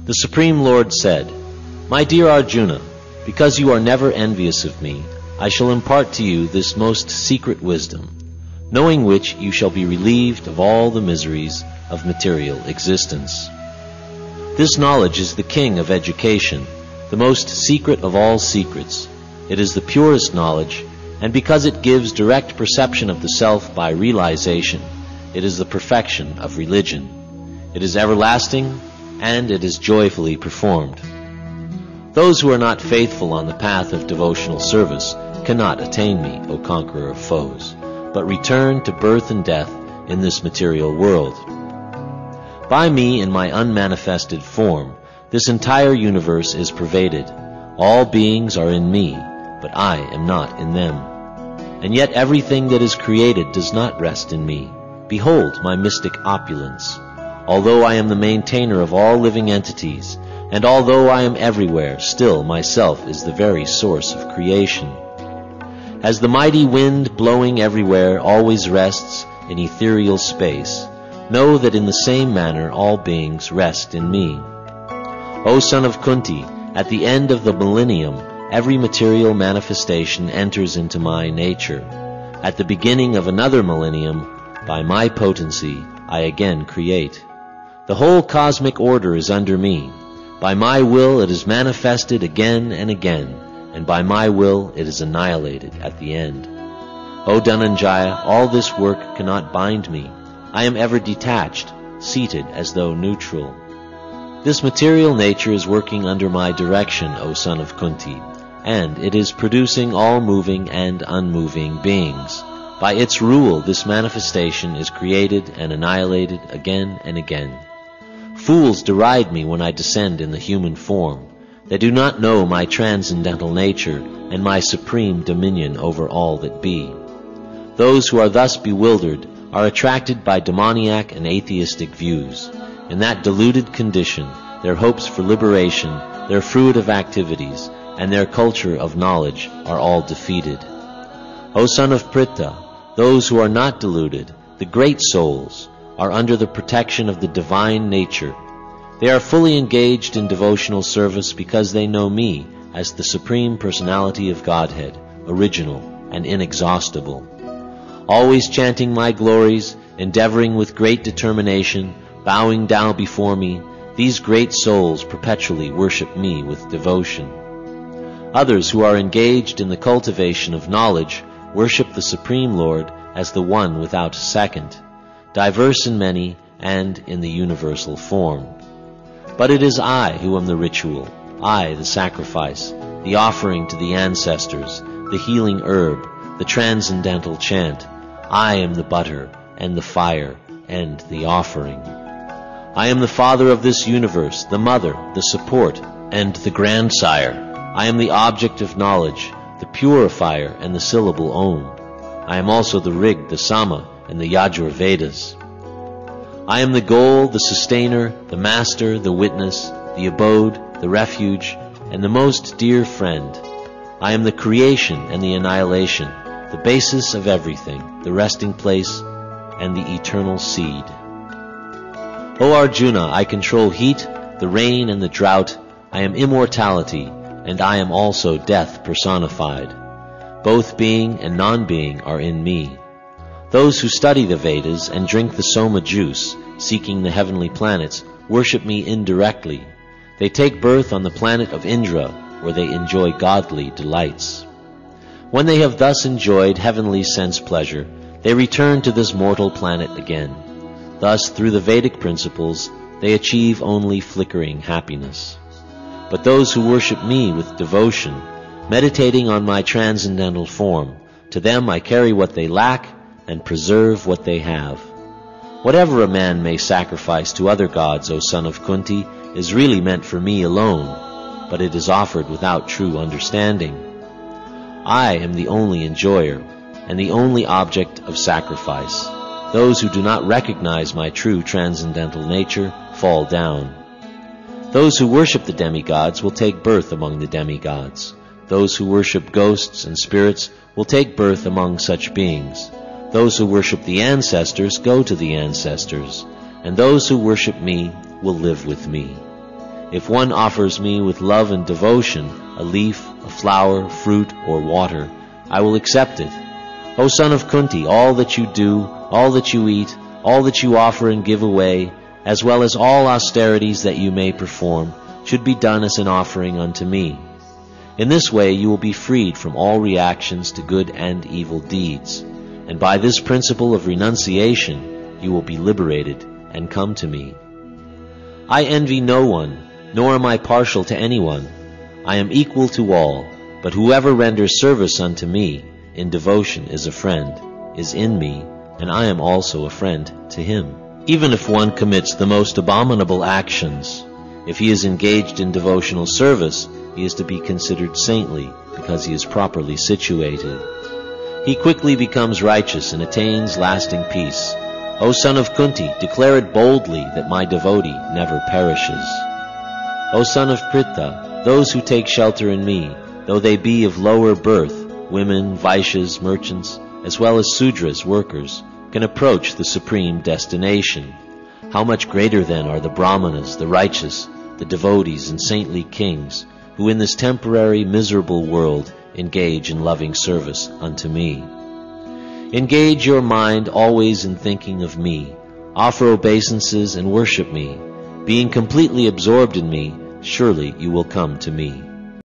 The Supreme Lord said, "My dear Arjuna, because you are never envious of me, I shall impart to you this most secret wisdom, knowing which you shall be relieved of all the miseries of material existence. This knowledge is the king of education, the most secret of all secrets. It is the purest knowledge, and because it gives direct perception of the self by realization, it is the perfection of religion. It is everlasting, and it is joyfully performed. Those who are not faithful on the path of devotional service cannot attain me, O conqueror of foes, but return to birth and death in this material world. By me, in my unmanifested form, this entire universe is pervaded. All beings are in me, but I am not in them. And yet everything that is created does not rest in me. Behold my mystic opulence. Although I am the maintainer of all living entities, and although I am everywhere, still myself is the very source of creation. As the mighty wind blowing everywhere always rests in ethereal space, know that in the same manner all beings rest in me. O son of Kunti, at the end of the millennium, every material manifestation enters into my nature. At the beginning of another millennium, by my potency, I again create. The whole cosmic order is under me. By my will it is manifested again and again, and by my will it is annihilated at the end. O Dhananjaya, all this work cannot bind me. I am ever detached, seated as though neutral. This material nature is working under my direction, O son of Kunti, and it is producing all moving and unmoving beings. By its rule, this manifestation is created and annihilated again and again. Fools deride me when I descend in the human form. They do not know my transcendental nature and my supreme dominion over all that be. Those who are thus bewildered are attracted by demoniac and atheistic views. In that deluded condition, their hopes for liberation, their fruitive activities, and their culture of knowledge are all defeated. O son of Pritha, those who are not deluded, the great souls, are under the protection of the divine nature. They are fully engaged in devotional service because they know me as the Supreme Personality of Godhead, original and inexhaustible. Always chanting my glories, endeavoring with great determination, bowing down before me, these great souls perpetually worship me with devotion. Others who are engaged in the cultivation of knowledge worship the Supreme Lord as the one without second, diverse in many and in the universal form. But it is I who am the ritual, I the sacrifice, the offering to the ancestors, the healing herb, the transcendental chant. I am the butter and the fire and the offering. I am the father of this universe, the mother, the support, and the grandsire. I am the object of knowledge, the purifier and the syllable Om. I am also the Rig, the Sama, and the Yajur Vedas. I am the goal, the sustainer, the master, the witness, the abode, the refuge, and the most dear friend. I am the creation and the annihilation, the basis of everything, the resting place, and the eternal seed. O Arjuna, I control heat, the rain, and the drought. I am immortality, and I am also death personified. Both being and non-being are in me. Those who study the Vedas and drink the Soma juice, seeking the heavenly planets, worship me indirectly. They take birth on the planet of Indra, where they enjoy godly delights. When they have thus enjoyed heavenly sense pleasure, they return to this mortal planet again. Thus, through the Vedic principles, they achieve only flickering happiness. But those who worship me with devotion, meditating on my transcendental form, to them I carry what they lack and preserve what they have. Whatever a man may sacrifice to other gods, O son of Kunti, is really meant for me alone, but it is offered without true understanding. I am the only enjoyer and the only object of sacrifice. Those who do not recognize my true transcendental nature fall down. Those who worship the demigods will take birth among the demigods. Those who worship ghosts and spirits will take birth among such beings. Those who worship the ancestors go to the ancestors, and those who worship me will live with me. If one offers me with love and devotion a leaf, a flower, fruit, or water, I will accept it. O son of Kunti, all that you do, all that you eat, all that you offer and give away, as well as all austerities that you may perform, should be done as an offering unto me. In this way you will be freed from all reactions to good and evil deeds, and by this principle of renunciation you will be liberated and come to me. I envy no one, nor am I partial to anyone. I am equal to all, but whoever renders service unto me in devotion is a friend, is in me, and I am also a friend to him. Even if one commits the most abominable actions, if he is engaged in devotional service, he is to be considered saintly because he is properly situated. He quickly becomes righteous and attains lasting peace. O son of Kunti, declare it boldly that my devotee never perishes. O son of Pritha, those who take shelter in me, though they be of lower birth, women, Vaishyas, merchants, as well as Sudras, workers, can approach the supreme destination. How much greater then are the Brahmanas, the righteous, the devotees and saintly kings, who in this temporary miserable world engage in loving service unto me. Engage your mind always in thinking of me, offer obeisances and worship me. Being completely absorbed in me, surely you will come to me.